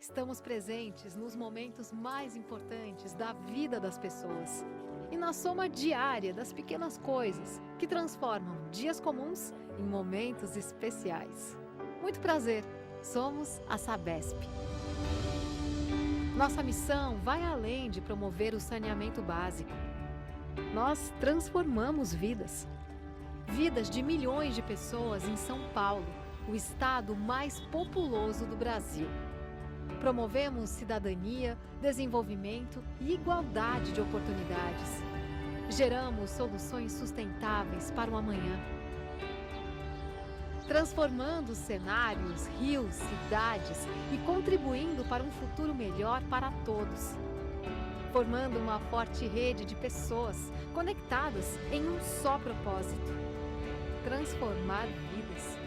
Estamos presentes nos momentos mais importantes da vida das pessoas e na soma diária das pequenas coisas que transformam dias comuns em momentos especiais. Muito prazer, somos a Sabesp. Nossa missão vai além de promover o saneamento básico. Nós transformamos vidas. Vidas de milhões de pessoas em São Paulo, o estado mais populoso do Brasil. Promovemos cidadania, desenvolvimento e igualdade de oportunidades. Geramos soluções sustentáveis para o amanhã. Transformando cenários, rios, cidades e contribuindo para um futuro melhor para todos. Formando uma forte rede de pessoas conectadas em um só propósito: transformar vidas.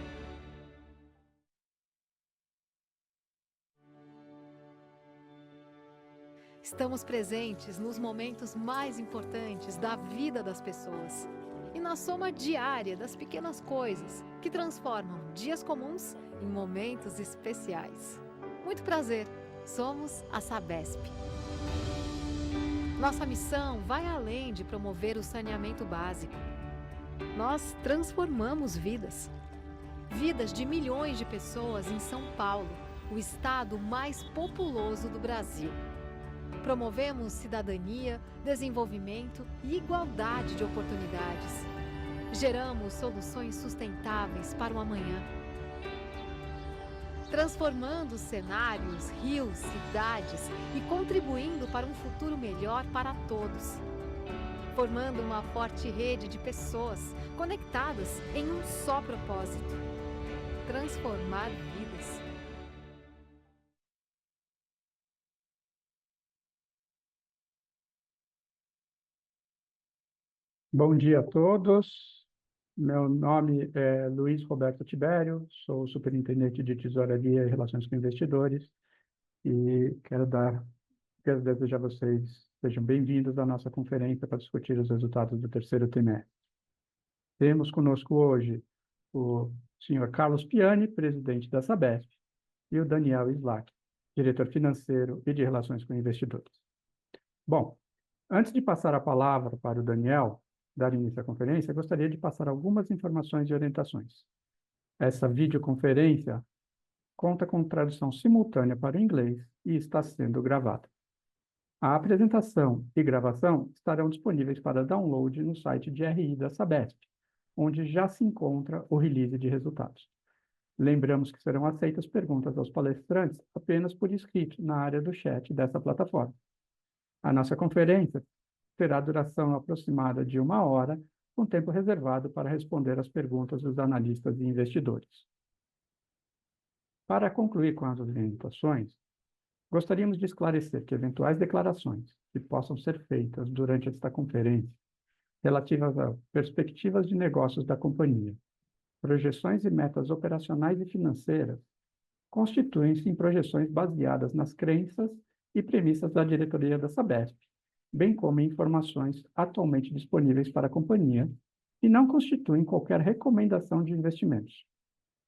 Estamos presentes nos momentos mais importantes da vida das pessoas e na soma diária das pequenas coisas que transformam dias comuns em momentos especiais. Muito prazer, somos a Sabesp. Nossa missão vai além de promover o saneamento básico. Nós transformamos vidas. Vidas de milhões de pessoas em São Paulo, o estado mais populoso do Brasil. Promovemos cidadania, desenvolvimento e igualdade de oportunidades. Geramos soluções sustentáveis para o amanhã. Transformando cenários, rios, cidades e contribuindo para um futuro melhor para todos. Formando uma forte rede de pessoas conectadas em um só propósito: transformar vidas. Bom dia a todos. Meu nome é Luiz Roberto Tibério, sou superintendente de Tesouraria e Relações com Investidores e quero desejar a vocês sejam bem-vindos à nossa conferência para discutir os resultados do terceiro trimestre. Temos conosco hoje o senhor Carlos Piani, presidente da Sabesp, e o Daniel Slack, diretor financeiro e de Relações com Investidores. Bom, antes de passar a palavra para o Daniel dar início à conferência, gostaria de passar algumas informações e orientações. Essa videoconferência conta com tradução simultânea para o inglês e está sendo gravada. A apresentação e gravação estarão disponíveis para download no site de RI da Sabesp, onde já se encontra o release de resultados. Lembramos que serão aceitas perguntas aos palestrantes apenas por escrito na área do chat dessa plataforma. A nossa conferência terá duração aproximada de 1 hora, com tempo reservado para responder às perguntas dos analistas e investidores. Para concluir com as orientações, gostaríamos de esclarecer que eventuais declarações que possam ser feitas durante esta conferência, relativas a perspectivas de negócios da companhia, projeções e metas operacionais e financeiras, constituem-se em projeções baseadas nas crenças e premissas da diretoria da Sabesp, bem como em informações atualmente disponíveis para a companhia, e não constituem qualquer recomendação de investimentos.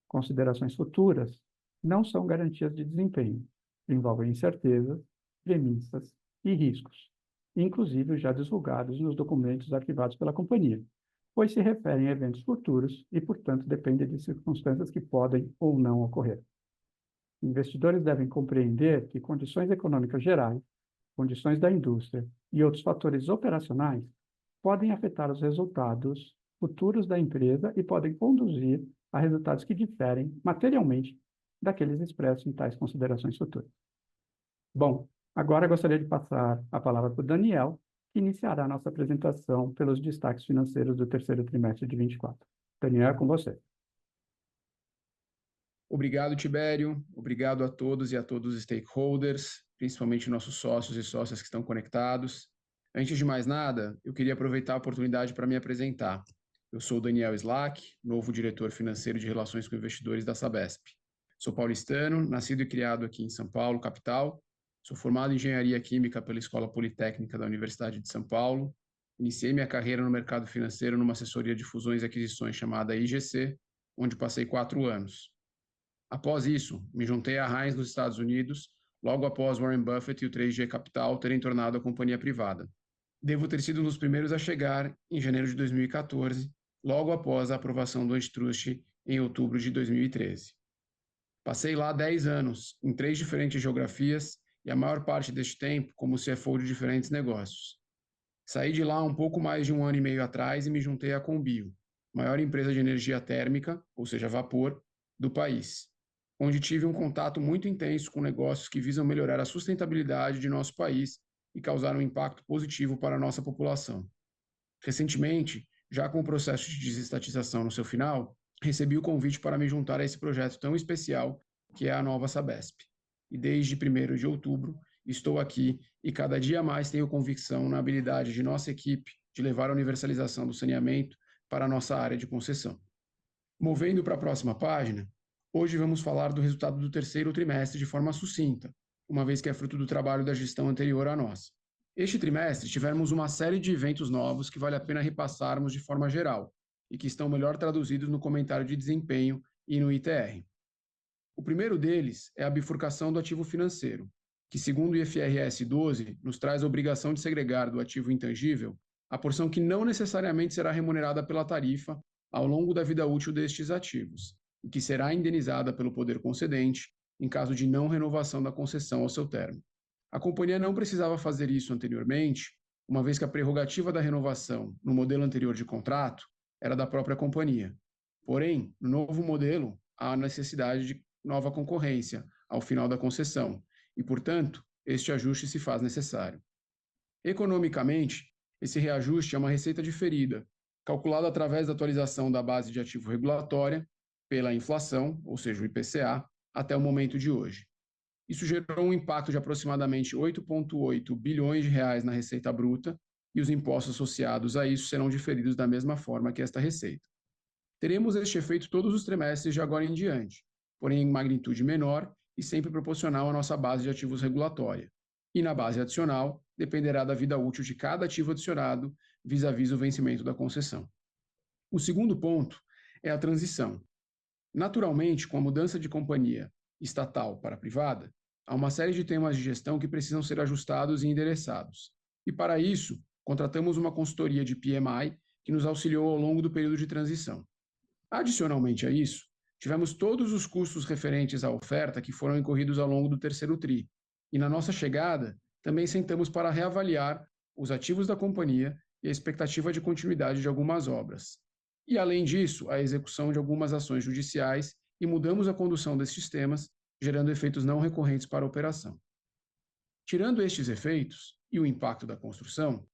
Considerações futuras não são garantias de desempenho, envolvem incertezas, premissas e riscos, inclusive já divulgados nos documentos arquivados pela companhia, pois se referem a eventos futuros e, portanto, dependem de circunstâncias que podem ou não ocorrer. Investidores devem compreender que condições econômicas gerais, condições da indústria e outros fatores operacionais podem afetar os resultados futuros da empresa e podem conduzir a resultados que diferem materialmente daqueles expressos em tais considerações futuras. Bom, agora gostaria de passar a palavra para o Daniel, que iniciará a nossa apresentação pelos destaques financeiros do terceiro trimestre de 24. Daniel, é com você. Obrigado, Tibério. Obrigado a todos e a todos os stakeholders, principalmente nossos sócios e sócias que estão conectados. Antes de mais nada, eu queria aproveitar a oportunidade para me apresentar. Eu sou o Daniel Slack, novo diretor financeiro de Relações com Investidores da Sabesp. Sou paulistano, nascido e criado aqui em São Paulo, capital. Sou formado em Engenharia Química pela Escola Politécnica da Universidade de São Paulo. Iniciei minha carreira no mercado financeiro numa assessoria de fusões e aquisições chamada IGC, onde passei 4 anos. Após isso, me juntei à Heinz nos Estados Unidos, logo após Warren Buffett e o 3G Capital terem tornado a companhia privada. Devo ter sido um dos primeiros a chegar em janeiro de 2014, logo após a aprovação do antitrust em outubro de 2013. Passei lá 10 anos, em 3 diferentes geografias, e a maior parte deste tempo como CFO de diferentes negócios. Saí de lá um pouco mais de 1 ano e meio atrás e me juntei à Combio, maior empresa de energia térmica, ou seja, vapor, do país, onde tive um contato muito intenso com negócios que visam melhorar a sustentabilidade de nosso país e causar um impacto positivo para a nossa população. Recentemente, já com o processo de desestatização no seu final, recebi o convite para me juntar a esse projeto tão especial que é a nova Sabesp. E desde 1º de outubro, estou aqui e cada dia mais tenho convicção na habilidade de nossa equipe de levar a universalização do saneamento para a nossa área de concessão. Movendo para a próxima página, hoje vamos falar do resultado do 3º trimestre de forma sucinta, uma vez que é fruto do trabalho da gestão anterior à nossa. Este trimestre tivemos uma série de eventos novos que vale a pena repassarmos de forma geral e que estão melhor traduzidos no comentário de desempenho e no ITR. O primeiro deles é a bifurcação do ativo financeiro, que, segundo o IFRS 12, nos traz a obrigação de segregar do ativo intangível a porção que não necessariamente será remunerada pela tarifa ao longo da vida útil destes ativos, e que será indenizada pelo poder concedente em caso de não renovação da concessão ao seu termo. A companhia não precisava fazer isso anteriormente, uma vez que a prerrogativa da renovação no modelo anterior de contrato era da própria companhia. Porém, no novo modelo, há necessidade de nova concorrência ao final da concessão e, portanto, este ajuste se faz necessário. Economicamente, esse reajuste é uma receita diferida, calculada através da atualização da base de ativo regulatória pela inflação, ou seja, o IPCA, até o momento de hoje. Isso gerou um impacto de aproximadamente 8,8 bilhões de reais na receita bruta e os impostos associados a isso serão diferidos da mesma forma que esta receita. Teremos este efeito todos os trimestres de agora em diante, porém em magnitude menor e sempre proporcional à nossa base de ativos regulatória. E na base adicional, dependerá da vida útil de cada ativo adicionado vis-à-vis o vencimento da concessão. O segundo ponto é a transição. Naturalmente, com a mudança de companhia estatal para privada, há uma série de temas de gestão que precisam ser ajustados e endereçados. E para isso, contratamos uma consultoria de PMI que nos auxiliou ao longo do período de transição. Adicionalmente a isso, tivemos todos os custos referentes à oferta que foram incorridos ao longo do 3º TRI. E na nossa chegada, também sentamos para reavaliar os ativos da companhia e a expectativa de continuidade de algumas obras. E, além disso, a execução de algumas ações judiciais e mudamos a condução destes temas, gerando efeitos não recorrentes para a operação. Tirando estes efeitos e o impacto da construção,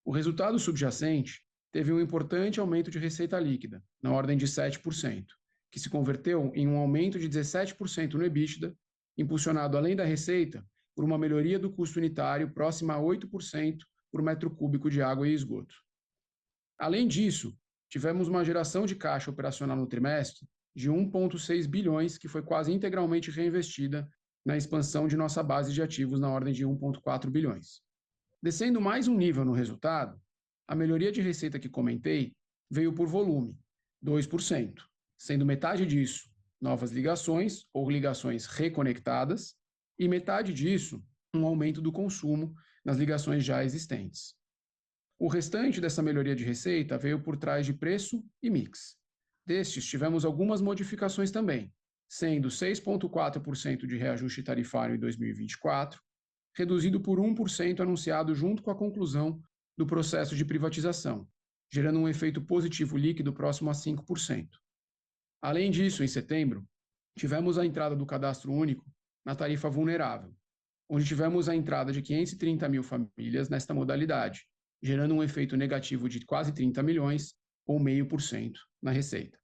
o resultado subjacente teve um importante aumento de receita líquida, na ordem de 7%, que se converteu em um aumento de 17% no EBITDA, impulsionado além da receita por uma melhoria do custo unitário próxima a 8% por metro cúbico de água e esgoto. Além disso, tivemos uma geração de caixa operacional no trimestre de 1,6 bilhões, que foi quase integralmente reinvestida na expansão de nossa base de ativos na ordem de 1,4 bilhões. Descendo mais um nível no resultado, a melhoria de receita que comentei veio por volume, 2%, sendo metade disso novas ligações ou ligações reconectadas e metade disso um aumento do consumo nas ligações já existentes. O restante dessa melhoria de receita veio por trás de preço e mix. Destes, tivemos algumas modificações também, sendo 6,4% de reajuste tarifário em 2024, reduzido por 1% anunciado junto com a conclusão do processo de privatização, gerando um efeito positivo líquido próximo a 5%. Além disso, em setembro, tivemos a entrada do cadastro único na tarifa vulnerável, onde tivemos a entrada de 530 mil famílias nesta modalidade, gerando um efeito negativo de quase 30 milhões, ou 0,5% na receita.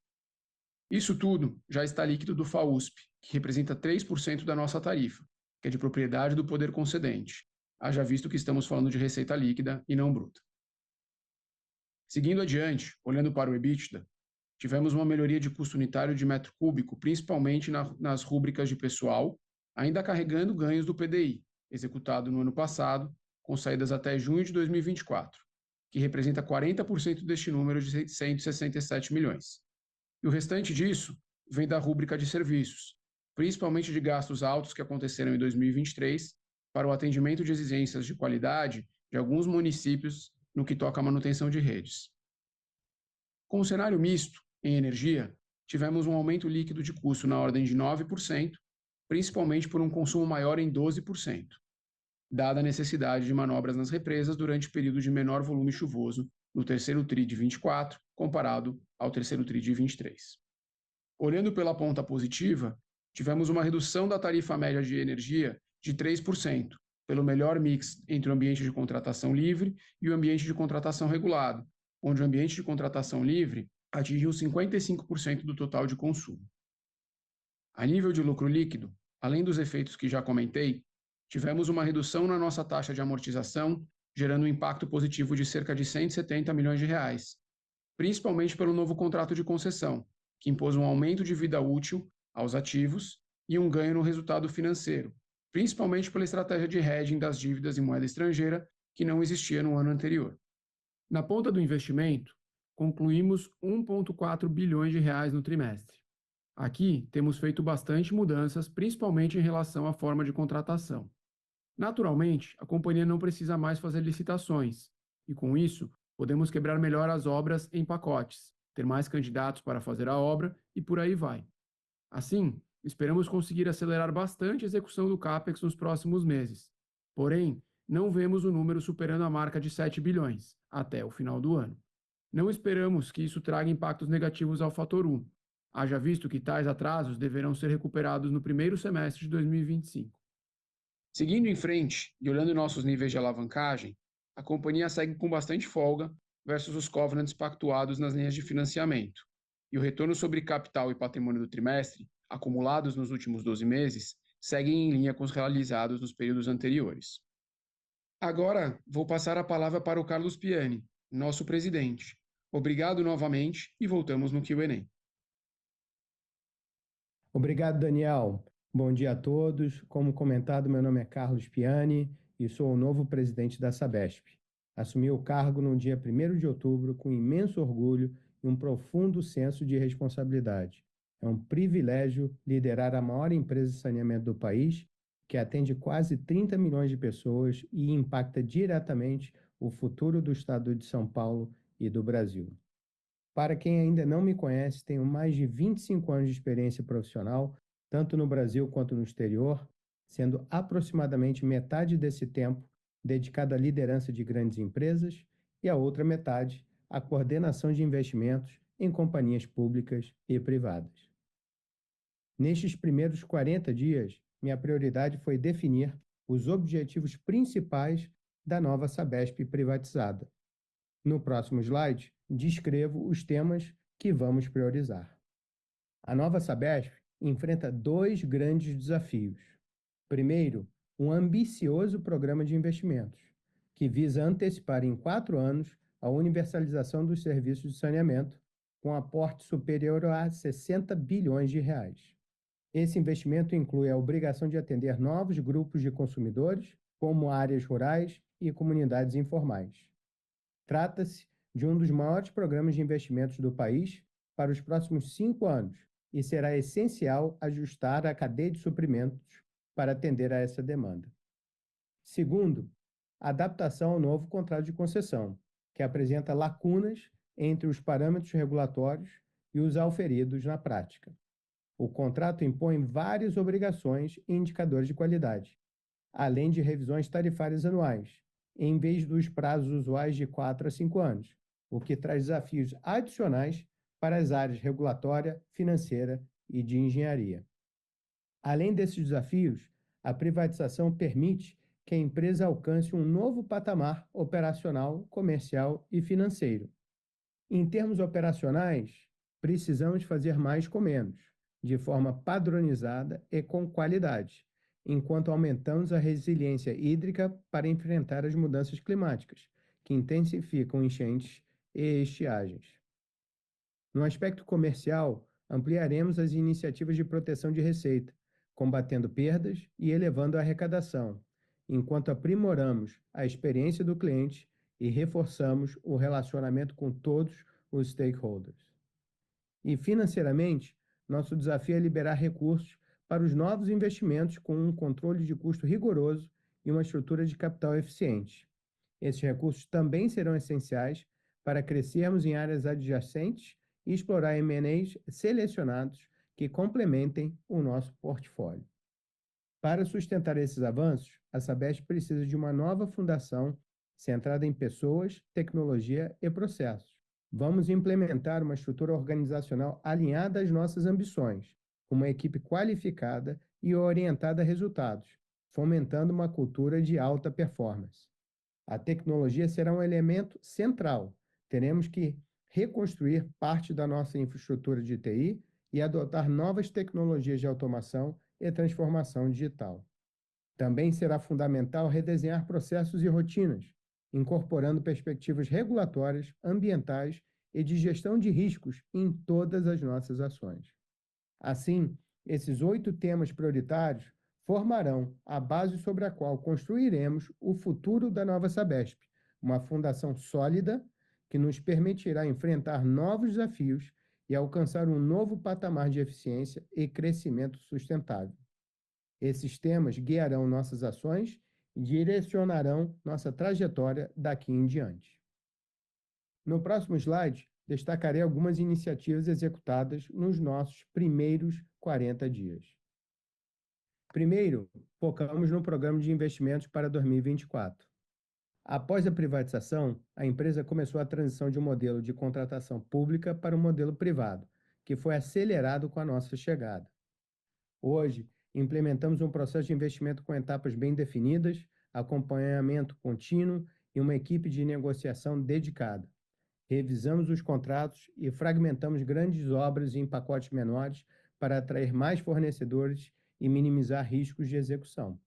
Isso tudo já está líquido do FAUSP, que representa 3% da nossa tarifa, que é de propriedade do poder concedente, haja visto que estamos falando de receita líquida e não bruta. Seguindo adiante, olhando para o EBITDA, tivemos uma melhoria de custo unitário de metro cúbico, principalmente nas rúbricas de pessoal, ainda carregando ganhos do PDI, executado no ano passado, com saídas até junho de 2024, que representa 40% deste número de 167 milhões. E o restante disso vem da rúbrica de serviços, principalmente de gastos altos que aconteceram em 2023, para o atendimento de exigências de qualidade de alguns municípios no que toca à manutenção de redes. Com o cenário misto em energia, tivemos um aumento líquido de custo na ordem de 9%, principalmente por um consumo maior em 12%, dada a necessidade de manobras nas represas durante o período de menor volume chuvoso no terceiro TRI de 24, comparado ao terceiro TRI de 23. Olhando pela ponta positiva, tivemos uma redução da tarifa média de energia de 3%, pelo melhor mix entre o ambiente de contratação livre e o ambiente de contratação regulado, onde o ambiente de contratação livre atingiu 55% do total de consumo. A nível de lucro líquido, além dos efeitos que já comentei, tivemos uma redução na nossa taxa de amortização, gerando um impacto positivo de cerca de 170 milhões de reais, principalmente pelo novo contrato de concessão, que impôs um aumento de vida útil aos ativos e um ganho no resultado financeiro, principalmente pela estratégia de hedging das dívidas em moeda estrangeira, que não existia no ano anterior. Na ponta do investimento, concluímos 1,4 bilhões de reais no trimestre. Aqui temos feito bastante mudanças, principalmente em relação à forma de contratação. Naturalmente, a companhia não precisa mais fazer licitações, e com isso, podemos quebrar melhor as obras em pacotes, ter mais candidatos para fazer a obra e por aí vai. Assim, esperamos conseguir acelerar bastante a execução do CAPEX nos próximos meses. Porém, não vemos o número superando a marca de 7 bilhões até o final do ano. Não esperamos que isso traga impactos negativos ao fator 1, haja visto que tais atrasos deverão ser recuperados no primeiro semestre de 2025. Seguindo em frente e olhando nossos níveis de alavancagem, a companhia segue com bastante folga versus os covenants pactuados nas linhas de financiamento, e o retorno sobre capital e patrimônio do trimestre, acumulados nos últimos 12 meses, seguem em linha com os realizados nos períodos anteriores. Agora, vou passar a palavra para o Carlos Piani, nosso presidente. Obrigado novamente e voltamos no Q&A. Obrigado, Daniel. Bom dia a todos. Como comentado, meu nome é Carlos Piani e sou o novo presidente da Sabesp. Assumi o cargo no dia 1º de outubro com imenso orgulho e um profundo senso de responsabilidade. É um privilégio liderar a maior empresa de saneamento do país, que atende quase 30 milhões de pessoas e impacta diretamente o futuro do estado de São Paulo e do Brasil. Para quem ainda não me conhece, tenho mais de 25 anos de experiência profissional, tanto no Brasil quanto no exterior, sendo aproximadamente metade desse tempo dedicado à liderança de grandes empresas e a outra metade à coordenação de investimentos em companhias públicas e privadas. Nestes primeiros 40 dias, minha prioridade foi definir os objetivos principais da nova Sabesp privatizada. No próximo slide, descrevo os temas que vamos priorizar. A nova Sabesp enfrenta 2 grandes desafios. Primeiro, um ambicioso programa de investimentos, que visa antecipar em 4 anos a universalização dos serviços de saneamento, com aporte superior a 60 bilhões de reais. Esse investimento inclui a obrigação de atender novos grupos de consumidores, como áreas rurais e comunidades informais. Trata-se de um dos maiores programas de investimentos do país para os próximos 5 anos e será essencial ajustar a cadeia de suprimentos para atender a essa demanda. Segundo, a adaptação ao novo contrato de concessão, que apresenta lacunas entre os parâmetros regulatórios e os auferidos na prática. O contrato impõe várias obrigações e indicadores de qualidade, além de revisões tarifárias anuais, em vez dos prazos usuais de 4 a 5 anos, o que traz desafios adicionais para as áreas regulatória, financeira e de engenharia. Além desses desafios, a privatização permite que a empresa alcance um novo patamar operacional, comercial e financeiro. Em termos operacionais, precisamos fazer mais com menos, de forma padronizada e com qualidade, enquanto aumentamos a resiliência hídrica para enfrentar as mudanças climáticas, que intensificam enchentes e estiagens. No aspecto comercial, ampliaremos as iniciativas de proteção de receita, combatendo perdas e elevando a arrecadação, enquanto aprimoramos a experiência do cliente e reforçamos o relacionamento com todos os stakeholders. E financeiramente, nosso desafio é liberar recursos para os novos investimentos com um controle de custo rigoroso e uma estrutura de capital eficiente. Esses recursos também serão essenciais para crescermos em áreas adjacentes e explorar M&As selecionados que complementem o nosso portfólio. Para sustentar esses avanços, a Sabesp precisa de uma nova fundação centrada em pessoas, tecnologia e processos. Vamos implementar uma estrutura organizacional alinhada às nossas ambições, com uma equipe qualificada e orientada a resultados, fomentando uma cultura de alta performance. A tecnologia será um elemento central. Teremos que reconstruir parte da nossa infraestrutura de TI e adotar novas tecnologias de automação e transformação digital. Também será fundamental redesenhar processos e rotinas, incorporando perspectivas regulatórias, ambientais e de gestão de riscos em todas as nossas ações. Assim, esses 8 temas prioritários formarão a base sobre a qual construiremos o futuro da nova Sabesp, uma fundação sólida que nos permitirá enfrentar novos desafios e alcançar um novo patamar de eficiência e crescimento sustentável. Esses temas guiarão nossas ações e direcionarão nossa trajetória daqui em diante. No próximo slide, destacarei algumas iniciativas executadas nos nossos primeiros 40 dias. Primeiro, focamos no programa de investimentos para 2024. Após a privatização, a empresa começou a transição de um modelo de contratação pública para um modelo privado, que foi acelerado com a nossa chegada. Hoje, implementamos um processo de investimento com etapas bem definidas, acompanhamento contínuo e uma equipe de negociação dedicada. Revisamos os contratos e fragmentamos grandes obras em pacotes menores para atrair mais fornecedores e minimizar riscos de execução.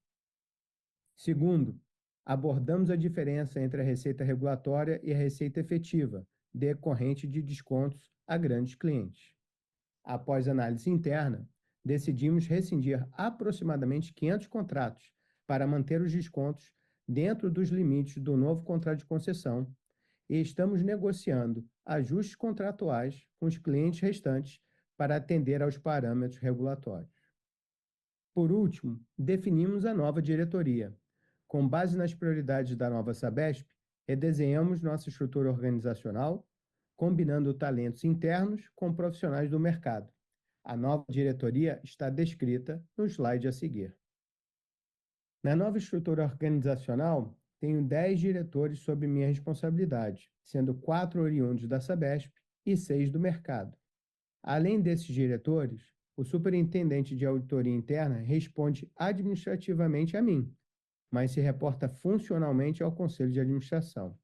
Segundo, abordamos a diferença entre a receita regulatória e a receita efetiva, decorrente de descontos a grandes clientes. Após análise interna, decidimos rescindir aproximadamente 500 contratos para manter os descontos dentro dos limites do novo contrato de concessão e estamos negociando ajustes contratuais com os clientes restantes para atender aos parâmetros regulatórios. Por último, definimos a nova diretoria. Com base nas prioridades da nova Sabesp, redesenhamos nossa estrutura organizacional, combinando talentos internos com profissionais do mercado. A nova diretoria está descrita no slide a seguir. Na nova estrutura organizacional, tenho 10 diretores sob minha responsabilidade, sendo 4 oriundos da Sabesp e 6 do mercado. Além desses diretores, o superintendente de auditoria interna responde administrativamente a mim, mas se reporta funcionalmente ao conselho de administração.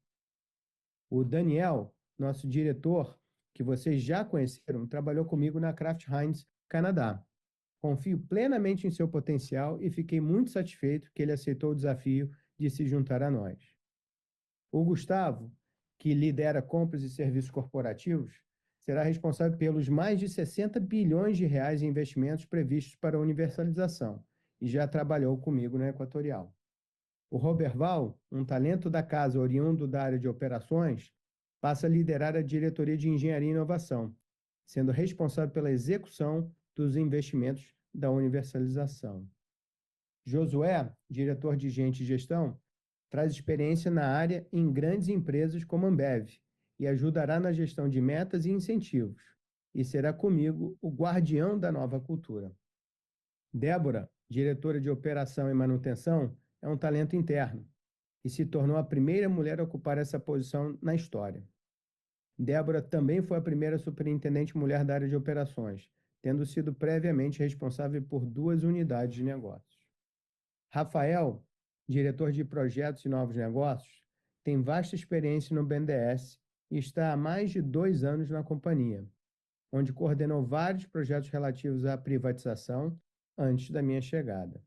O Daniel, nosso diretor, que vocês já conheceram, trabalhou comigo na Kraft Heinz, Canadá. Confio plenamente em seu potencial e fiquei muito satisfeito que ele aceitou o desafio de se juntar a nós. O Gustavo, que lidera compras e serviços corporativos, será responsável pelos mais de 60 bilhões de reais em investimentos previstos para a universalização e já trabalhou comigo na Equatorial. O Roberval, um talento da casa oriundo da área de operações, passa a liderar a diretoria de engenharia e inovação, sendo responsável pela execução dos investimentos da universalização. Josué, diretor de Gente e Gestão, traz experiência na área em grandes empresas como a Ambev e ajudará na gestão de metas e incentivos, e será comigo o guardião da nova cultura. Débora, diretora de Operação e Manutenção, é um talento interno e se tornou a primeira mulher a ocupar essa posição na história. Débora também foi a primeira superintendente mulher da área de operações, tendo sido previamente responsável por 2 unidades de negócios. Rafael, diretor de projetos e novos negócios, tem vasta experiência no BNDES e está há mais de 2 anos na companhia, onde coordenou vários projetos relativos à privatização antes da minha chegada.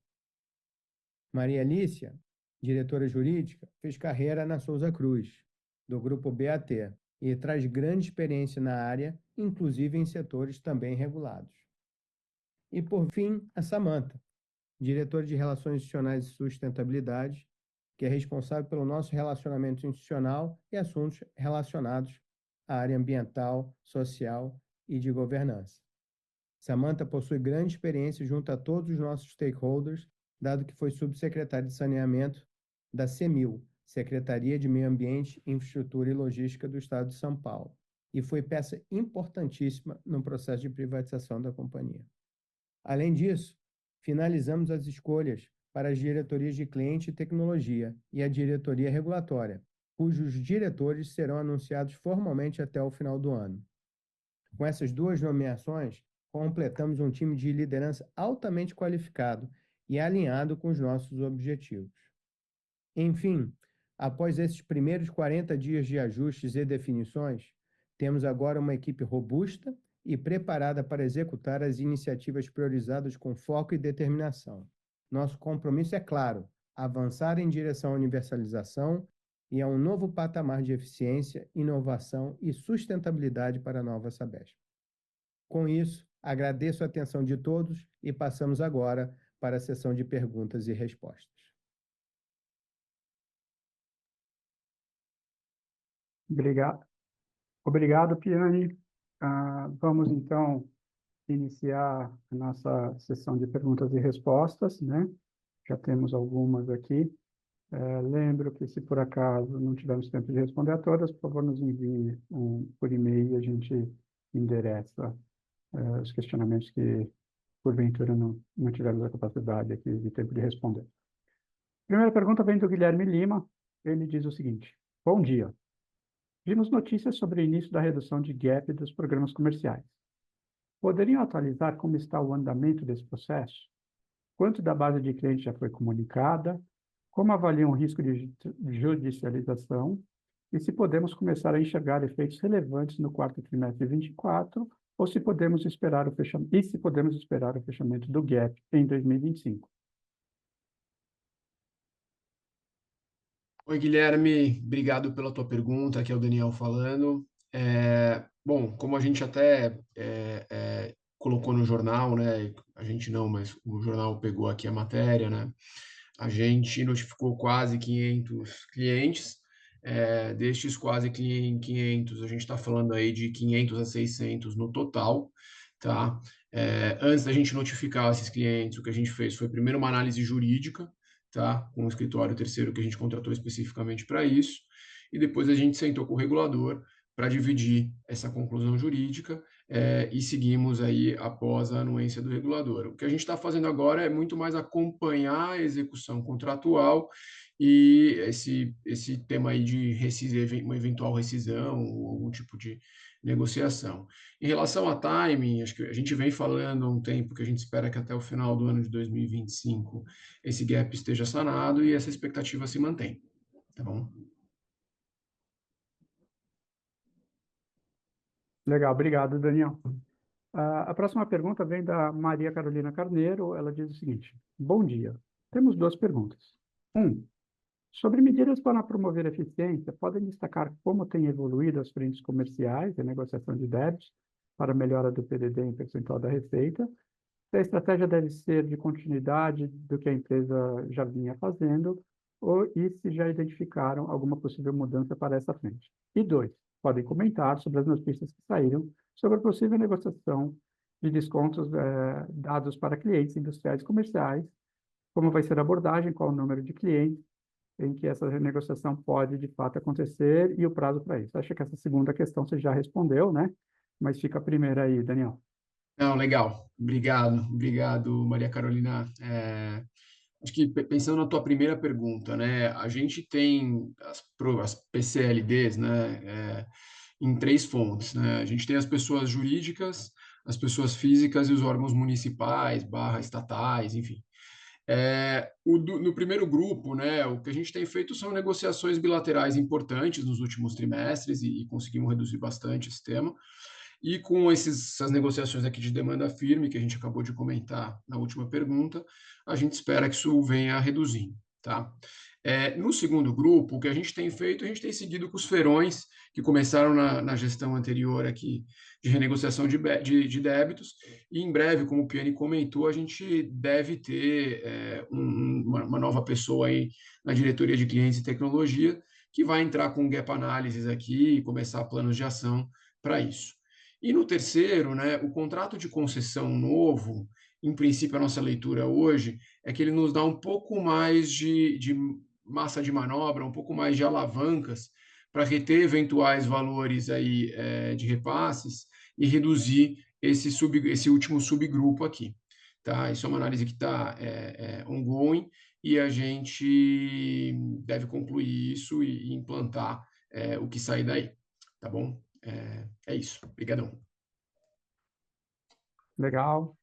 Maria Alícia, diretora jurídica, fez carreira na Souza Cruz, do Grupo BAT, e traz grande experiência na área, inclusive em setores também regulados. E, por fim, a Samantha, diretora de Relações Institucionais e Sustentabilidade, que é responsável pelo nosso relacionamento institucional e assuntos relacionados à área ambiental, social e de governança. Samantha possui grande experiência junto a todos os nossos stakeholders, dado que foi subsecretária de Saneamento da CEMIL, Secretaria de Meio Ambiente, Infraestrutura e Logística do Estado de São Paulo, e foi peça importantíssima no processo de privatização da companhia. Além disso, finalizamos as escolhas para as diretorias de cliente e tecnologia e a diretoria regulatória, cujos diretores serão anunciados formalmente até o final do ano. Com essas duas nomeações, completamos um time de liderança altamente qualificado e alinhado com os nossos objetivos. Enfim, após esses primeiros 40 dias de ajustes e definições, temos agora uma equipe robusta e preparada para executar as iniciativas priorizadas com foco e determinação. Nosso compromisso é claro: avançar em direção à universalização e a um novo patamar de eficiência, inovação e sustentabilidade para a nova Sabesp. Com isso, agradeço a atenção de todos e passamos agora para a sessão de perguntas e respostas. Obrigado, Piani. Vamos, então, iniciar a nossa sessão de perguntas e respostas, né? Já temos algumas aqui. Lembro que, se por acaso não tivermos tempo de responder a todas, por favor, nos envie por e-mail e a gente endereça os questionamentos que, porventura, não tivermos a capacidade aqui de tempo de responder. Primeira pergunta vem do Guilherme Lima. Ele diz o seguinte: bom dia. Vimos notícias sobre o início da redução de gap dos programas comerciais. Poderiam atualizar como está o andamento desse processo? Quanto da base de clientes já foi comunicada? Como avaliam o risco de judicialização? E se podemos começar a enxergar efeitos relevantes no quarto trimestre de 24, ou se podemos esperar o fechamento do gap em 2025? Oi, Guilherme, obrigado pela tua pergunta. Aqui é o Daniel falando. Bom, como a gente até colocou no jornal, né? A gente não, mas o jornal pegou aqui a matéria, né? A gente notificou quase 500 clientes. Destes quase 500, a gente está falando aí de 500 a 600 no total, tá? Antes da gente notificar esses clientes, o que a gente fez foi primeiro uma análise jurídica, tá? Com um escritório terceiro que a gente contratou especificamente para isso, e depois a gente sentou com o regulador para dividir essa conclusão jurídica e seguimos aí após a anuência do regulador. O que a gente está fazendo agora é muito mais acompanhar a execução contratual e esse tema aí de uma eventual rescisão ou algum tipo de negociação. Em relação a timing, acho que a gente vem falando há um tempo que a gente espera que até o final do ano de 2025 esse gap esteja sanado e essa expectativa se mantém, tá bom? Legal, obrigado, Daniel. A próxima pergunta vem da Maria Carolina Carneiro. Ela diz o seguinte: bom dia. Temos duas perguntas. Sobre medidas para promover eficiência, podem destacar como têm evoluído as frentes comerciais e negociação de débitos para a melhora do PDD em percentual da receita? Se a estratégia deve ser de continuidade do que a empresa já vinha fazendo, e se já identificaram alguma possível mudança para essa frente. E 2, podem comentar sobre as notícias que saíram sobre a possível negociação de descontos dados para clientes industriais e comerciais, como vai ser a abordagem, qual o número de clientes em que essa renegociação pode, de fato, acontecer e o prazo para isso. Acho que essa segunda questão você já respondeu, né? Mas fica a primeira aí, Daniel. Não, legal. Obrigado, Maria Carolina. Acho que pensando na tua primeira pergunta, né? A gente tem as PCLDs, né? Em três fontes, né? A gente tem as pessoas jurídicas, as pessoas físicas e os órgãos municipais, estatais, enfim. No primeiro grupo, né, o que a gente tem feito são negociações bilaterais importantes nos últimos trimestres e conseguimos reduzir bastante esse tema. E com essas negociações aqui de demanda firme, que a gente acabou de comentar na última pergunta, a gente espera que isso venha reduzindo, tá? No segundo grupo, o que a gente tem feito, a gente tem seguido com os feirões que começaram na gestão anterior aqui de renegociação de débitos, e em breve, como o Piani comentou, a gente deve ter uma nova pessoa aí na diretoria de clientes e tecnologia, que vai entrar com gap analysis aqui e começar planos de ação para isso. E no terceiro, né, o contrato de concessão novo, em princípio, a nossa leitura hoje é que ele nos dá um pouco mais de massa de manobra, um pouco mais de alavancas para reter eventuais valores aí, de repasses e reduzir esse último subgrupo aqui. Tá? Isso é uma análise que está ongoing e a gente deve concluir isso e implantar o que sair daí. Tá bom? É isso. Obrigadão. Legal.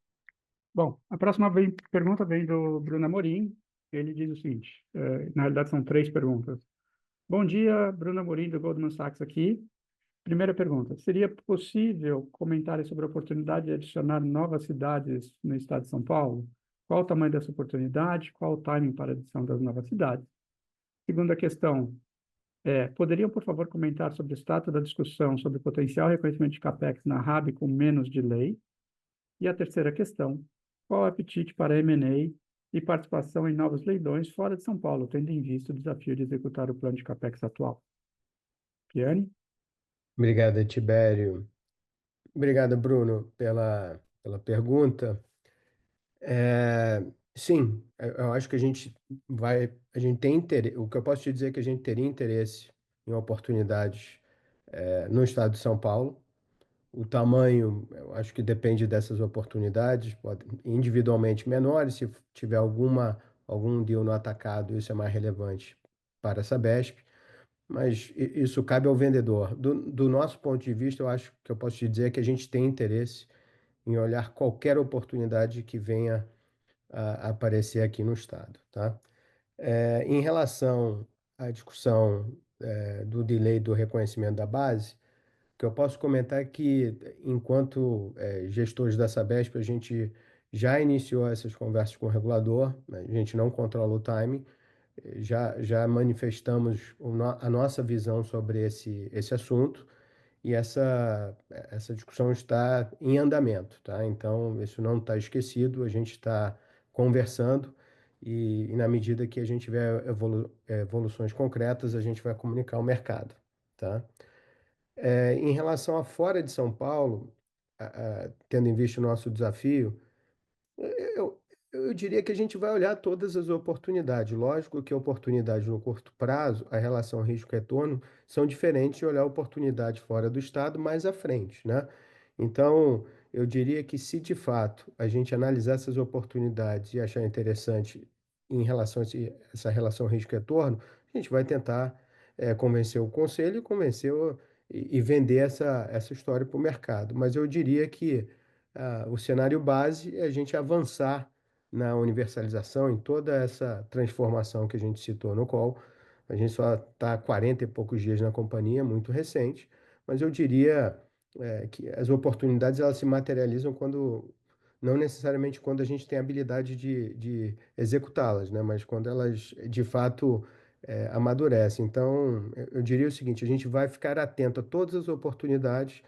Bom, a próxima pergunta vem do Bruno Amorim. Ele diz o seguinte, na realidade são 3 perguntas. Bom dia, Bruno Amorim, do Goldman Sachs aqui. Primeira pergunta, seria possível comentar sobre a oportunidade de adicionar novas cidades no estado de São Paulo? Qual o tamanho dessa oportunidade? Qual o timing para a adição das novas cidades? Segunda questão, poderiam, por favor, comentar sobre o status da discussão sobre o potencial reconhecimento de CAPEX na RAB com menos delay? E a terceira questão, qual o apetite para M&A e participação em novos leilões fora de São Paulo, tendo em vista o desafio de executar o plano de CAPEX atual? Piani? Obrigado, Tibério. Obrigado, Bruno, pela pergunta. Sim, eu acho que a gente tem interesse, o que eu posso te dizer é que a gente teria interesse em oportunidades no estado de São Paulo. O tamanho, eu acho que depende dessas oportunidades, pode, individualmente menores, se tiver algum deal no atacado, isso é mais relevante para a Sabesp, mas isso cabe ao vendedor. Do nosso ponto de vista, eu acho que eu posso te dizer que a gente tem interesse em olhar qualquer oportunidade que venha a aparecer aqui no estado, tá? Em relação à discussão do delay do reconhecimento da base, o que eu posso comentar é que, enquanto gestores da Sabesp, a gente já iniciou essas conversas com o regulador, né? A gente não controla o timing, já manifestamos a nossa visão sobre esse assunto e essa discussão está em andamento, tá? Então, isso não está esquecido, a gente está conversando e na medida que a gente tiver evoluções concretas, a gente vai comunicar ao mercado, tá? Em relação a fora de São Paulo, tendo em vista o nosso desafio, eu, eu diria que a gente vai olhar todas as oportunidades. Lógico que oportunidades no curto prazo, a relação risco-retorno, são diferentes de olhar oportunidades fora do estado mais à frente, né? Então, eu diria que se de fato a gente analisar essas oportunidades e achar interessante em relação a essa relação risco-retorno, a gente vai tentar convencer o conselho e e vender essa história para o mercado. Mas eu diria que o cenário base é a gente avançar na universalização, em toda essa transformação que a gente citou no call. A gente só está há 40 e poucos dias na companhia, muito recente, mas eu diria que as oportunidades elas se materializam não necessariamente quando a gente tem a habilidade de executá-las, né? Mas quando elas de fato amadurecem. Então, eu diria o seguinte: a gente vai ficar atento a todas as oportunidades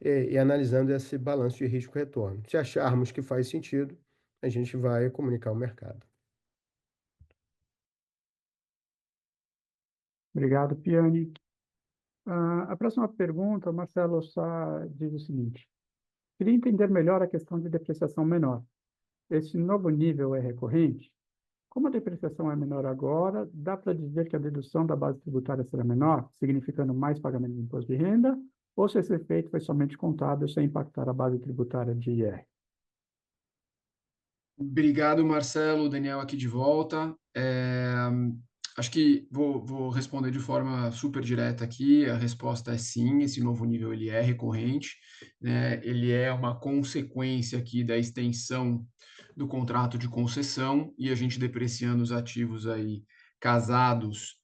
e analisando esse balanço de risco-retorno. Se acharmos que faz sentido, a gente vai comunicar ao mercado. Obrigado, Piani. A próxima pergunta, o Marcelo Sá diz o seguinte, queria entender melhor a questão de depreciação menor. Esse novo nível é recorrente? Como a depreciação é menor agora, dá para dizer que a dedução da base tributária será menor, significando mais pagamento de imposto de renda, ou se esse efeito foi somente contábil sem impactar a base tributária de IR? Obrigado, Marcelo. Daniel aqui de volta. Acho que vou responder de forma super direta aqui. A resposta é sim, esse novo nível ele é recorrente, né? Ele é uma consequência aqui da extensão do contrato de concessão e a gente depreciando os ativos aí casados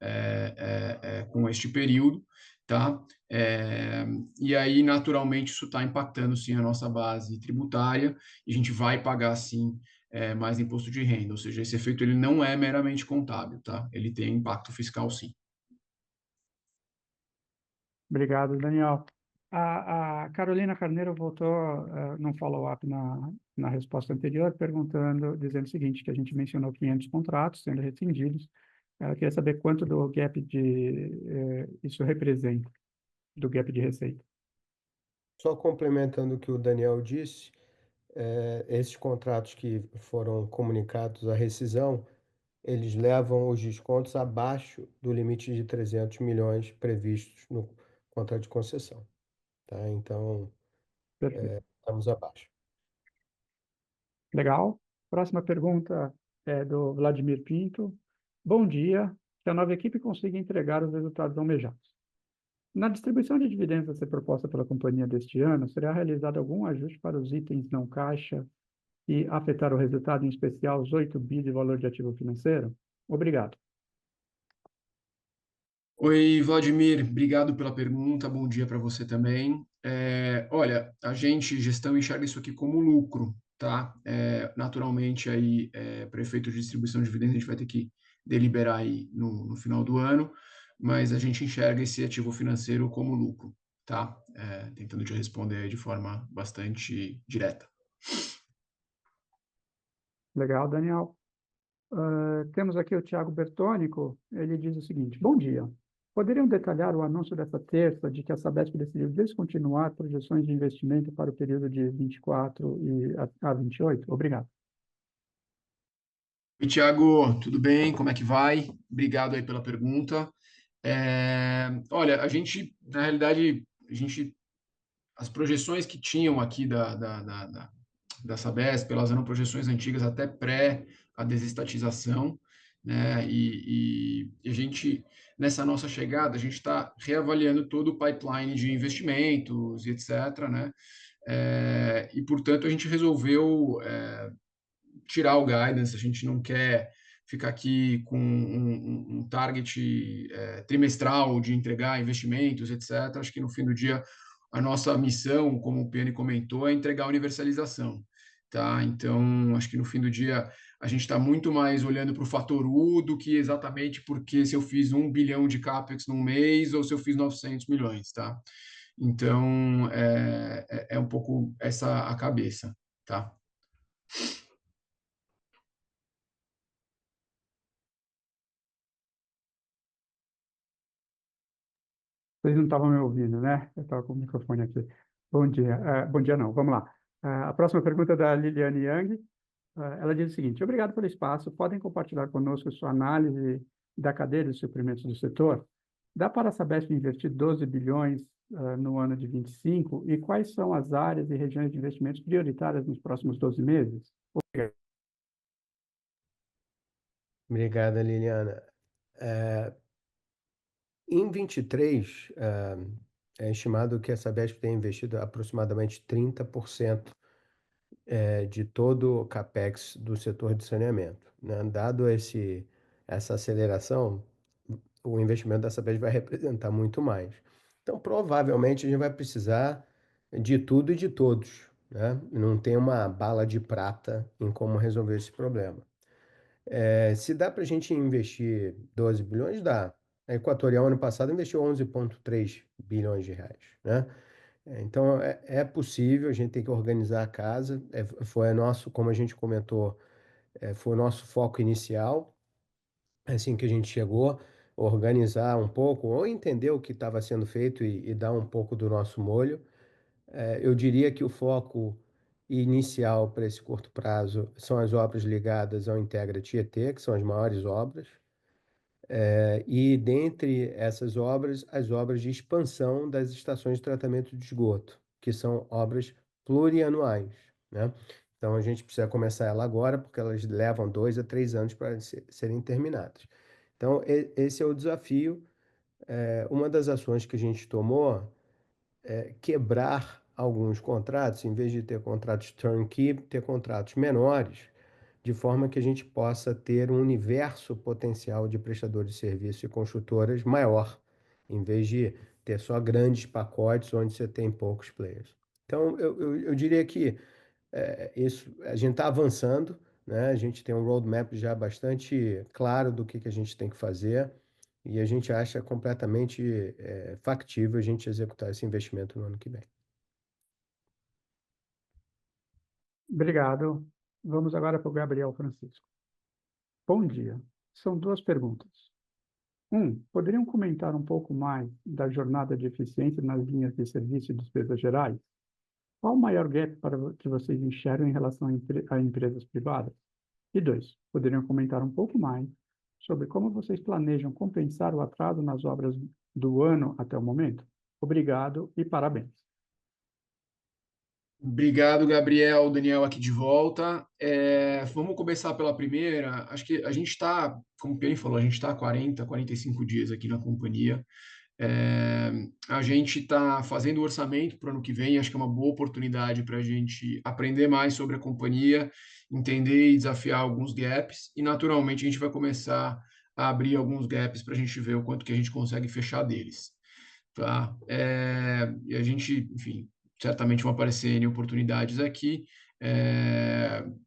com este período, tá? E aí, naturalmente, isso está impactando sim a nossa base tributária e a gente vai pagar sim mais imposto de renda, ou seja, esse efeito ele não é meramente contábil, tá? Ele tem impacto fiscal, sim. Obrigado, Daniel. A Carolina Carneiro voltou num follow-up na resposta anterior, dizendo o seguinte, que a gente mencionou 500 contratos sendo rescindidos. Ela queria saber quanto do gap isso representa, do gap de receita. Só complementando o que o Daniel disse, esses contratos que foram comunicados à rescisão, eles levam os descontos abaixo do limite de 300 milhões previstos no contrato de concessão, tá? Então, Perfeito. estamos abaixo. Legal. Próxima pergunta é do Vladimir Pinto. Bom dia. Que a nova equipe consiga entregar os resultados almejados. Na distribuição de dividendos a ser proposta pela companhia deste ano, será realizado algum ajuste para os itens não caixa e afetar o resultado, em especial os 8 bi de valor de ativo financeiro? Obrigado. Oi, Vladimir, obrigado pela pergunta. Bom dia para você também. Olha, a gente, gestão, enxerga isso aqui como lucro, tá? Naturalmente, aí, para efeito de distribuição de dividendos, a gente vai ter que deliberar aí no final do ano, mas a gente enxerga esse ativo financeiro como lucro, tá? Tentando te responder aí de forma bastante direta. Legal, Daniel. Temos aqui o Tiago Bertônico. Ele diz o seguinte: bom dia. Poderiam detalhar o anúncio dessa terça de que a Sabesp decidiu descontinuar projeções de investimento para o período de 24 a 28? Obrigado. Oi, Thiago, tudo bem? Como é que vai? Obrigado aí pela pergunta. Olha, a gente, na realidade, as projeções que tinham aqui da Sabesp, elas eram projeções antigas até pré a desestatização, né? E a gente, nessa nossa chegada, a gente está reavaliando todo o pipeline de investimentos e etc., né? E, portanto, a gente resolveu tirar o guidance, a gente não quer ficar aqui com um target trimestral de entregar investimentos, etc. Acho que no fim do dia a nossa missão, como o Piani comentou, é entregar a universalização, tá? Então, acho que no fim do dia a gente está muito mais olhando para o fator U do que exatamente porque se eu fiz 1 bilhão de CAPEX num mês ou se eu fiz 900 milhões, tá? Então, é um pouco essa a cabeça, tá? Vocês não estavam me ouvindo, né? Eu estava com o microfone aqui. Bom dia. Bom dia, não. Vamos lá. A próxima pergunta é da Liliane Yang. Ela diz o seguinte: obrigado pelo espaço. Podem compartilhar conosco sua análise da cadeia de suprimentos do setor? Dá para a Sabesp investir 12 bilhões no ano de 25? E quais são as áreas e regiões de investimentos prioritárias nos próximos 12 meses? Obrigada, Liliana. Em 23, é estimado que a Sabesp tenha investido aproximadamente 30% de todo o CAPEX do setor de saneamento, né? Dado essa aceleração, o investimento da Sabesp vai representar muito mais. Então, provavelmente, a gente vai precisar de tudo e de todos, né? Não tem uma bala de prata em como resolver esse problema. Se dá para a gente investir 12 bilhões, dá. A Equatorial, ano passado, investiu 11,3 bilhões de reais, né? Então, é possível, a gente tem que organizar a casa. Foi nosso, como a gente comentou, foi o nosso foco inicial, assim que a gente chegou, organizar um pouco, ou entender o que estava sendo feito e dar um pouco do nosso molho. Eu diria que o foco inicial para esse curto prazo são as obras ligadas ao Integra Tietê, que são as maiores obras. E dentre essas obras, as obras de expansão das estações de tratamento de esgoto, que são obras plurianuais, né? Então a gente precisa começar ela agora, porque elas levam 2 a 3 anos para serem terminadas. Então, esse é o desafio. Uma das ações que a gente tomou é quebrar alguns contratos, em vez de ter contratos turnkey, ter contratos menores, de forma que a gente possa ter um universo potencial de prestadores de serviço e construtoras maior, em vez de ter só grandes pacotes onde você tem poucos players. Então, eu diria que isso, a gente está avançando, né? A gente tem um roadmap já bastante claro do que a gente tem que fazer e a gente acha completamente factível a gente executar esse investimento no ano que vem. Obrigado. Vamos agora para o Gabriel Francisco. Bom dia. São duas perguntas. Poderiam comentar um pouco mais da jornada de eficiência nas linhas de serviço e despesas gerais? Qual o maior gap que vocês enxergam em relação a empresas privadas? E 2, poderiam comentar um pouco mais sobre como vocês planejam compensar o atraso nas obras do ano até o momento? Obrigado e parabéns. Obrigado, Gabriel. Daniel aqui de volta. Vamos começar pela primeira. Acho que a gente está, como o Piani falou, a gente está há 40, 45 dias aqui na companhia. A gente está fazendo o orçamento para o ano que vem. Acho que é uma boa oportunidade para a gente aprender mais sobre a companhia, entender e desafiar alguns gaps. E, naturalmente, a gente vai começar a abrir alguns gaps para a gente ver o quanto que a gente consegue fechar deles. Tá? E a gente, enfim, certamente vão aparecer N oportunidades aqui.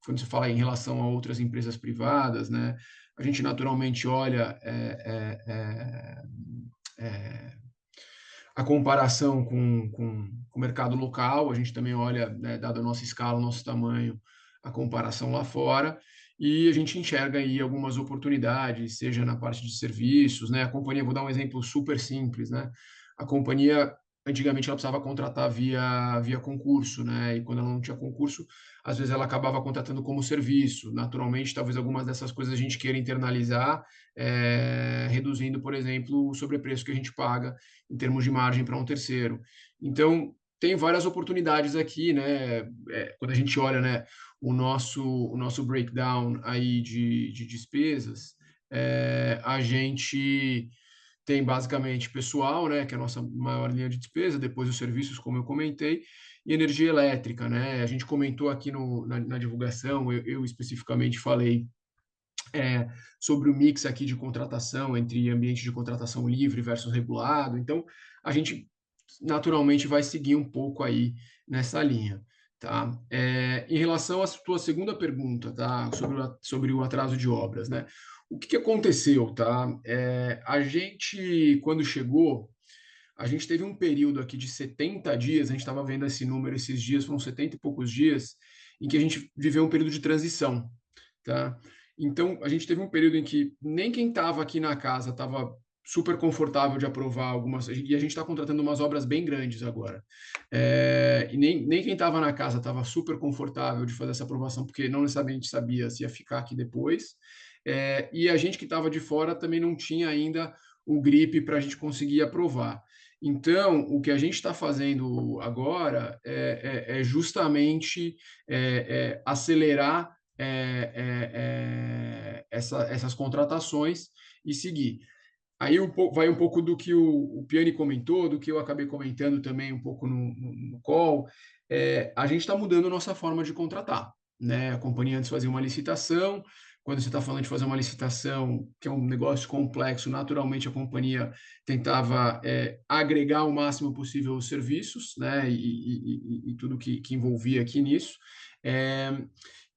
Quando se fala em relação a outras empresas privadas, né, a gente naturalmente olha a comparação com o mercado local, a gente também olha, né, dada a nossa escala, o nosso tamanho, a comparação lá fora, e a gente enxerga aí algumas oportunidades, seja na parte de serviços, né? A companhia, vou dar um exemplo super simples, né? A companhia, antigamente, ela precisava contratar via concurso, né? E quando ela não tinha concurso, às vezes ela acabava contratando como serviço. Naturalmente, talvez algumas dessas coisas a gente queira internalizar, reduzindo, por exemplo, o sobrepreço que a gente paga em termos de margem para um terceiro. Então, tem várias oportunidades aqui, né? Quando a gente olha, né, o nosso breakdown aí de despesas, a gente tem basicamente pessoal, né, que é a nossa maior linha de despesa, depois os serviços, como eu comentei, e energia elétrica, né? A gente comentou aqui na divulgação, eu especificamente falei sobre o mix aqui de contratação entre ambiente de contratação livre versus regulado. Então, a gente naturalmente vai seguir um pouco aí nessa linha, tá? Em relação à tua segunda pergunta, tá? Sobre o atraso de obras, né? O que aconteceu, tá? A gente, quando chegou, a gente teve um período aqui de 70 dias, a gente estava vendo esse número esses dias, foram 70 e poucos dias, em que a gente viveu um período de transição, tá? Então, a gente teve um período em que nem quem estava aqui na casa estava super confortável de aprovar algumas, e a gente está contratando umas obras bem grandes agora. E nem quem estava na casa estava super confortável de fazer essa aprovação, porque não necessariamente sabia se ia ficar aqui depois. E a gente que estava de fora também não tinha ainda o grip para a gente conseguir aprovar. Então, o que a gente está fazendo agora é justamente acelerar essas contratações e seguir. Aí vai um pouco do que o Piani comentou, do que eu acabei comentando também um pouco no call. A gente está mudando a nossa forma de contratar, né? A companhia antes fazia uma licitação. Quando você está falando de fazer uma licitação, que é um negócio complexo, naturalmente a companhia tentava agregar o máximo possível os serviços, né? E tudo que envolvia aqui nisso.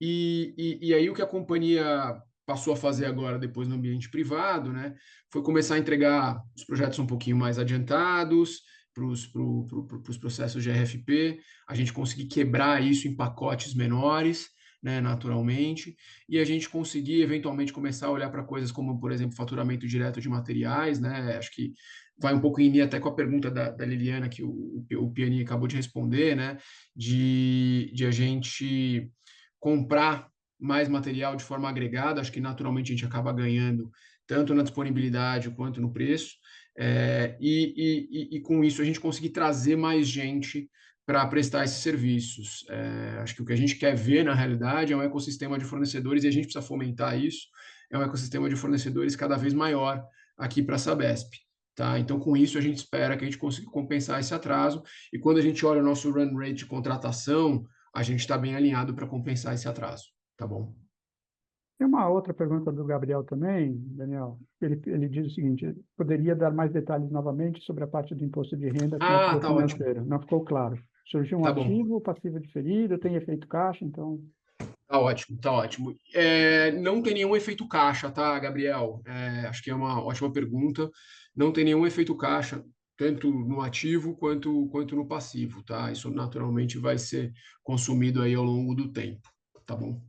E aí o que a companhia passou a fazer agora, depois no ambiente privado, né, foi começar a entregar os projetos um pouquinho mais adiantados para os processos de RFP, a gente conseguir quebrar isso em pacotes menores, né, naturalmente, e a gente conseguir eventualmente começar a olhar para coisas como, por exemplo, faturamento direto de materiais, né, acho que vai um pouco em linha até com a pergunta da Liliana, que o Piani acabou de responder, né, de a gente comprar mais material de forma agregada, acho que naturalmente a gente acaba ganhando tanto na disponibilidade quanto no preço, e com isso a gente conseguir trazer mais gente para prestar esses serviços. Acho que o que a gente quer ver, na realidade, é um ecossistema de fornecedores, e a gente precisa fomentar isso, é um ecossistema de fornecedores cada vez maior aqui para a Sabesp. Tá? Então, com isso, a gente espera que a gente consiga compensar esse atraso, e quando a gente olha o nosso run rate de contratação, a gente está bem alinhado para compensar esse atraso, tá bom? Tem uma outra pergunta do Gabriel também, Daniel. Ele diz o seguinte: poderia dar mais detalhes novamente sobre a parte do imposto de renda com ativo Tá ótimo, financeiro? Não ficou claro. Surgiu um tá bom. ativo, passivo diferido, tem efeito caixa, então. Tá ótimo, tá ótimo. Não tem nenhum efeito caixa, tá, Gabriel? Acho que é uma ótima pergunta. Não tem nenhum efeito caixa, tanto no ativo quanto no passivo, tá? Isso naturalmente vai ser consumido aí ao longo do tempo, tá bom?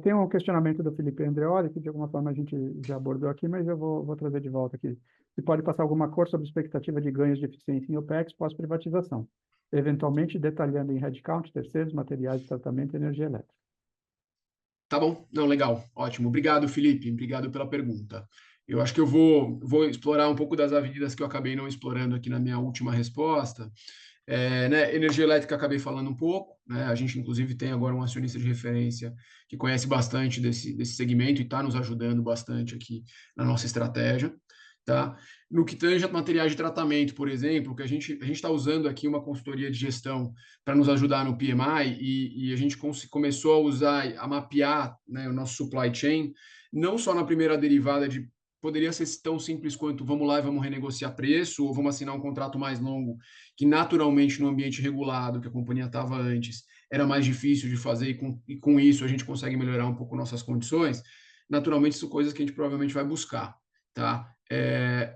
Tem um questionamento do Felipe Andreoli, que de alguma forma a gente já abordou aqui, mas eu vou trazer de volta aqui. Se pode passar alguma cor sobre expectativa de ganhos de eficiência em OPEX pós-privatização? eventualmente detalhando em headcount, terceiros, materiais de tratamento e energia elétrica. Tá bom, não, legal, ótimo. Obrigado, Felipe, obrigado pela pergunta. Eu acho que eu vou explorar um pouco das avenidas que eu acabei não explorando aqui na minha última resposta. Né, energia elétrica acabei falando um pouco, né? A gente, inclusive, tem agora um acionista de referência que conhece bastante desse segmento e está nos ajudando bastante aqui na nossa estratégia. Tá? No que tange a materiais de tratamento, por exemplo, que a gente está usando aqui uma consultoria de gestão para nos ajudar no PMI e a gente começou a usar, a mapear, né, o nosso supply chain, não só na primeira derivada de poderia ser tão simples quanto vamos lá e vamos renegociar preço ou vamos assinar um contrato mais longo, que naturalmente no ambiente regulado que a companhia estava antes era mais difícil de fazer e com isso a gente consegue melhorar um pouco nossas condições. Naturalmente são coisas que a gente provavelmente vai buscar, tá?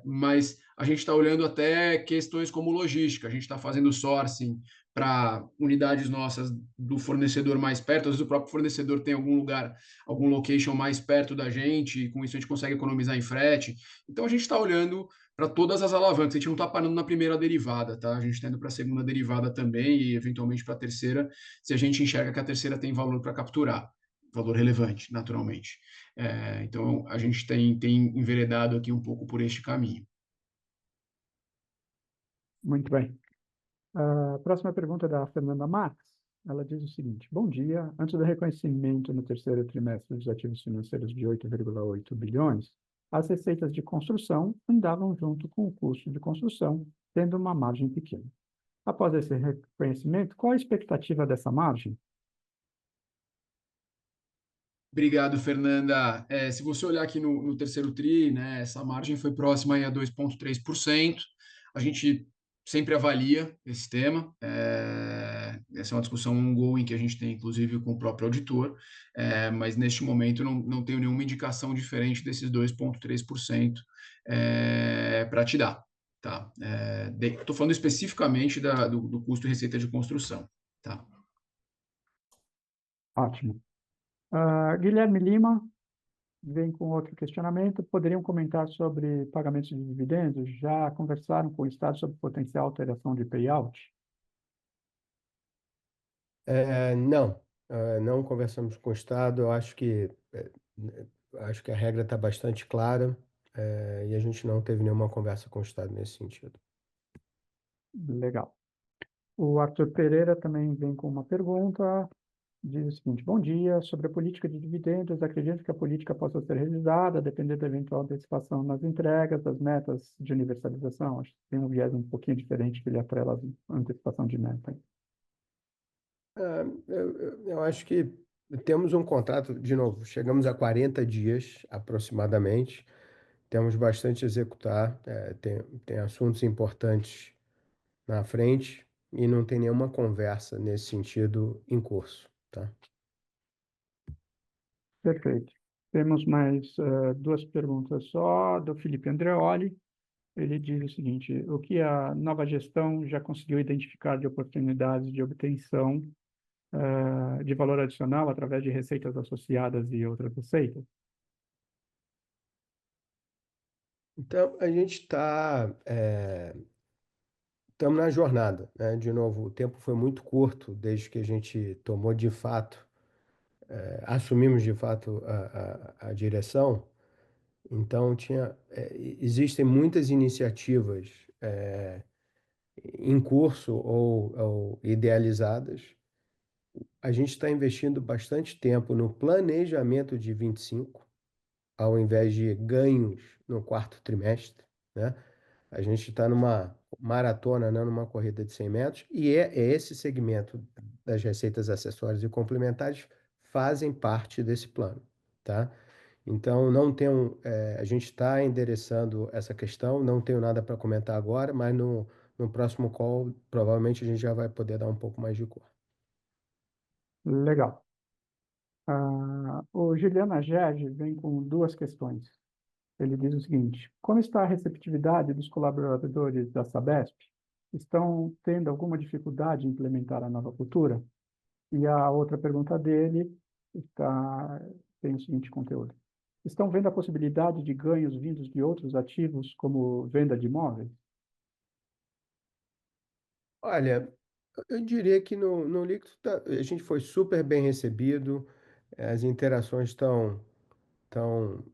Mas a gente está olhando até questões como logística, a gente está fazendo sourcing para unidades nossas do fornecedor mais perto, às vezes o próprio fornecedor tem algum lugar, algum location mais perto da gente, e com isso a gente consegue economizar em frete. Então a gente está olhando para todas as alavancas, a gente não está parando na primeira derivada, tá? A gente está indo para a segunda derivada também e eventualmente para a terceira, se a gente enxerga que a terceira tem valor para capturar, valor relevante, naturalmente. Então a gente tem enveredado aqui um pouco por este caminho. Muito bem. A próxima pergunta é da Fernanda Marques. Ela diz o seguinte: bom dia. Antes do reconhecimento no terceiro trimestre dos ativos financeiros de 8,8 bilhões, as receitas de construção andavam junto com o custo de construção, tendo uma margem pequena. Após esse reconhecimento, qual a expectativa dessa margem? Obrigado, Fernanda. Se você olhar aqui no terceiro TRI, né, essa margem foi próxima aí a 2,3%. A gente sempre avalia esse tema. Essa é uma discussão ongoing que a gente tem, inclusive, com o próprio auditor, mas neste momento não tenho nenhuma indicação diferente desses 2,3% para te dar. Tá? Estou falando especificamente do custo e receita de construção. Tá? Ótimo. Guilherme Lima vem com outro questionamento. Poderiam comentar sobre pagamentos de dividendos? Já conversaram com o Estado sobre potencial alteração de payout? Não, não conversamos com o Estado. Eu acho que a regra está bastante clara, e a gente não teve nenhuma conversa com o Estado nesse sentido. Legal. O Arthur Pereira também vem com uma pergunta. Diz o seguinte: bom dia. Sobre a política de dividendos, acredito que a política possa ser revisada, dependendo da eventual antecipação nas entregas, das metas de universalização. Acho que tem um viés um pouquinho diferente que ele atrela a antecipação de meta. Eu acho que temos um contrato, de novo, chegamos a 40 dias aproximadamente, temos bastante a executar, tem assuntos importantes na frente e não tem nenhuma conversa nesse sentido em curso, tá? Perfeito. Temos mais duas perguntas só, do Felipe Andreoli. Ele diz o seguinte: o que a nova gestão já conseguiu identificar de oportunidades de obtenção de valor adicional através de receitas associadas e outras receitas? Então, a gente estamos na jornada, né? De novo, o tempo foi muito curto desde que a gente tomou de fato, assumimos de fato a direção. Então, existem muitas iniciativas em curso ou idealizadas. A gente está investindo bastante tempo no planejamento de 25, ao invés de ganhos no quarto trimestre, né? A gente está numa maratona, não numa corrida de 100 metros, e é esse segmento das receitas acessórias e complementares fazem parte desse plano, tá? Então, não tenho, a gente está endereçando essa questão, não tenho nada para comentar agora, mas no próximo call, provavelmente a gente já vai poder dar um pouco mais de cor. Legal. O Juliana Gerge vem com duas questões. Ele diz o seguinte: como está a receptividade dos colaboradores da Sabesp? Estão tendo alguma dificuldade em implementar a nova cultura? E a outra pergunta dele tem o seguinte conteúdo: estão vendo a possibilidade de ganhos vindos de outros ativos, como venda de imóveis? Olha, Eu diria que no líquido a gente foi super bem recebido, as interações estão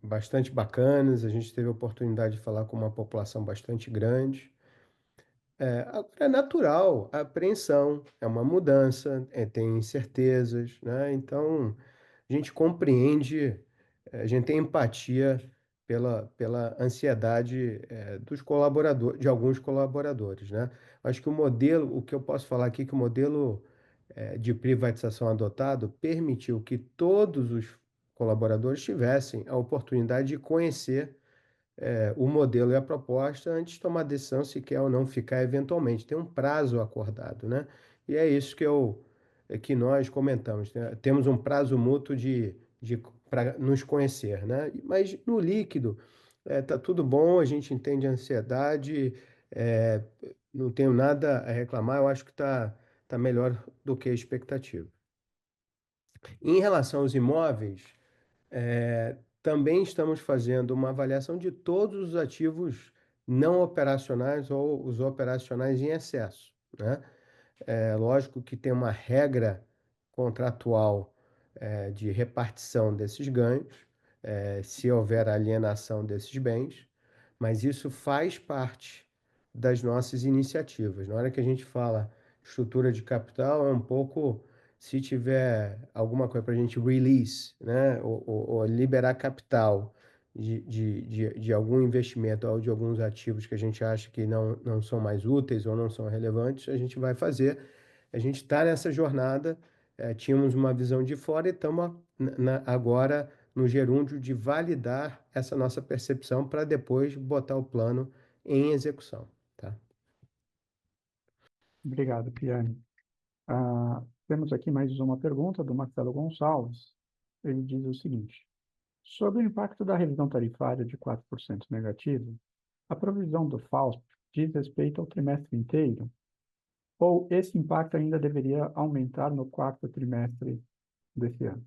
bastante bacanas, a gente teve a oportunidade de falar com uma população bastante grande. Agora é natural a apreensão, é uma mudança, tem incertezas, né? Então, a gente compreende, a gente tem empatia pela ansiedade, dos colaboradores, de alguns colaboradores, né? Acho que o que eu posso falar aqui, que o modelo, de privatização adotado permitiu que todos os colaboradores tivessem a oportunidade de conhecer o modelo e a proposta antes de tomar a decisão se quer ou não ficar eventualmente. Tem um prazo acordado, né? E é isso que nós comentamos, né? Temos um prazo mútuo para nos conhecer, né? Mas no líquido, tá tudo bom, a gente entende a ansiedade, é, não tenho nada a reclamar, eu acho que tá melhor do que a expectativa. Em relação aos imóveis, também estamos fazendo uma avaliação de todos os ativos não operacionais ou os operacionais em excesso, né? É lógico que tem uma regra contratual, de repartição desses ganhos, se houver alienação desses bens, mas isso faz parte das nossas iniciativas. Na hora que a gente fala estrutura de capital, é um pouco se tiver alguma coisa para a gente release, né, ou liberar capital de algum investimento ou de alguns ativos que a gente acha que não são mais úteis ou não são relevantes, a gente vai fazer. A gente está nessa jornada, tínhamos uma visão de fora e estamos agora no gerúndio de validar essa nossa percepção para depois botar o plano em execução, tá? Obrigado, Piane. Temos aqui mais uma pergunta do Marcelo Gonçalves. Ele diz o seguinte: sobre o impacto da revisão tarifária de 4% negativo, a provisão do FAUSP diz respeito ao trimestre inteiro? Ou esse impacto ainda deveria aumentar no quarto trimestre desse ano?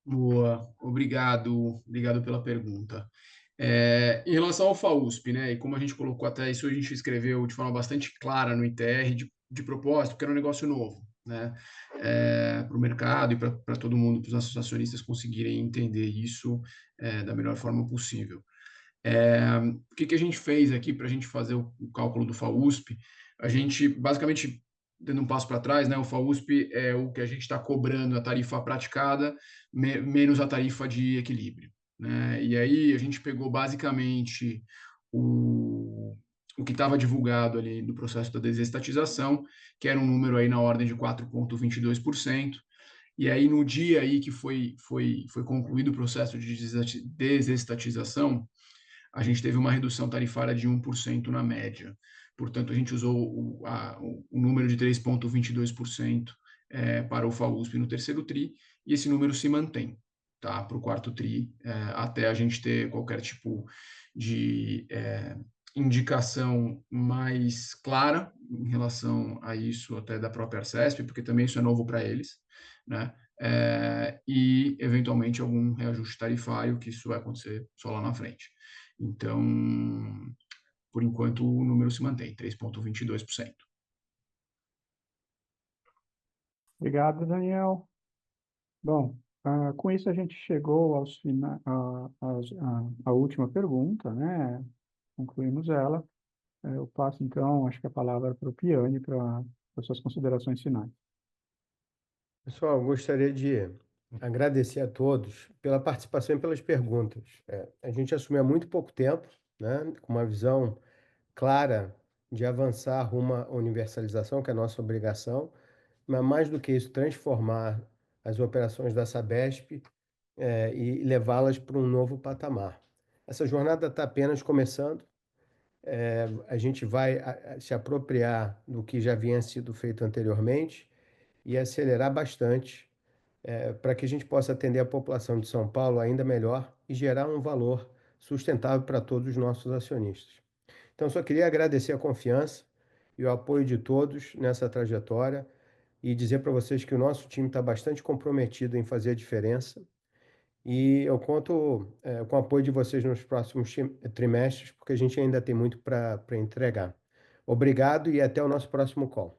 Boa, obrigado pela pergunta. Em relação ao FAUSP, né, e como a gente colocou até isso, a gente escreveu de forma bastante clara no ITR de propósito, porque era um negócio novo, né, para o mercado e para todo mundo, para os nossos acionistas conseguirem entender isso da melhor forma possível. O que a gente fez aqui para a gente fazer o cálculo do FAUSP? A gente, basicamente, dando um passo para trás, né, o FAUSP é o que a gente está cobrando, a tarifa praticada, menos a tarifa de equilíbrio, né? E aí a gente pegou, basicamente, o que estava divulgado ali no processo da desestatização, que era um número aí na ordem de 4,22%. E aí, no dia aí que foi concluído o processo de desestatização, a gente teve uma redução tarifária de 1% na média. Portanto, a gente usou o número de 3,22% para o FAUSP no terceiro TRI, e esse número se mantém, tá, para o quarto TRI, até a gente ter qualquer tipo de indicação mais clara em relação a isso, até da própria Arcesp, porque também isso é novo para eles, né? E, eventualmente, algum reajuste tarifário, que isso vai acontecer só lá na frente. Então, por enquanto, o número se mantém, 3,22%. Obrigado, Daniel. Bom, com isso a gente chegou à última pergunta, né? Concluímos ela. Eu passo, então, acho que a palavra para o Piane para as suas considerações finais. Pessoal, eu gostaria de agradecer a todos pela participação e pelas perguntas. A gente assumiu há muito pouco tempo, né, com uma visão clara de avançar rumo à universalização, que é a nossa obrigação, mas mais do que isso, transformar as operações da Sabesp, e levá-las para um novo patamar. Essa jornada está apenas começando. A gente vai se apropriar do que já havia sido feito anteriormente e acelerar bastante, para que a gente possa atender a população de São Paulo ainda melhor e gerar um valor sustentável para todos os nossos acionistas. Então, só queria agradecer a confiança e o apoio de todos nessa trajetória e dizer para vocês que o nosso time está bastante comprometido em fazer a diferença e eu conto, com o apoio de vocês nos próximos trimestres, porque a gente ainda tem muito para entregar. Obrigado e até o nosso próximo call.